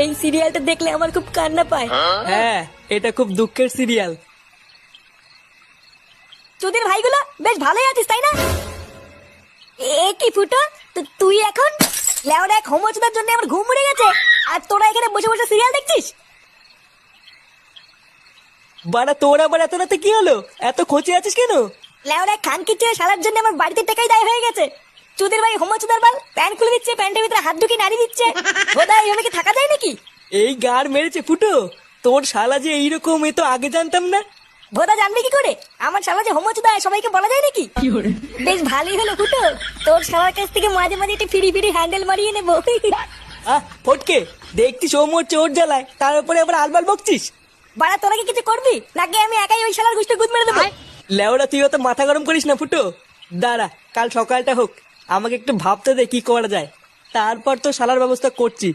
এই সিরিয়ালটা দেখলে আমার খুব কান্না পায়। হ্যাঁ, এটা খুব দুঃখের সিরিয়াল। তোদের ভাইগুলো বেশ ভালোই আছিস তাই না? এ কি ফুটো, তুই এখন লেওরা এক হোমোচোদার জন্য আমার ঘুম উড়ে গেছে, আর তোরা এখানে বসে বসে সিরিয়াল দেখছিস? বাড়া তোর আবার এত রাতে কি হলো? এত খোঁচে আছিস কেন? লেওরা খানকির চেয়ে শালার জন্য আমার বাড়িতে টাকাই দায় হয়ে গেছে। চুদির ভাই হোমোচোদার বাল প্যান্ট খুলে দিচ্ছে, প্যান্টের ভিতরে হাত ঢুকিয়ে নাড়ি দিচ্ছে। বোধা এইভাবে কি থাকা যায় নাকি? এই গাড় মেরেছে ফুটো, তোর শালা যে এইরকম এ তো আগে জানতাম না। ভোদা জানবে কি করে আমার শালা যে হোমোচোদা সবাইকে বলা যায় নাকি? বেশ ভালোই হলো ফুটো, তোর শালার কাছ থেকে মাঝে মাঝে একটু ফিরি ফিরি হ্যান্ডেল মারিয়ে নেবো। ফটকে, দেখছিস ও মরছে ওর জ্বালায়, তার উপরে আবার আলবাল বকছিস। বাড়া তোরা কি কিছু করবি নাকি আমি একাই ওই শালার গুষ্টি গুদ মেরে দেবো? লেওরা তুই অত মাথা গরম করিস না ফুটো, দাঁড়া কাল সকালটা হোক, আমাকে একটু ভাবতে দে কি করা যায়, তারপর তো শালার ব্যবস্থা করছি।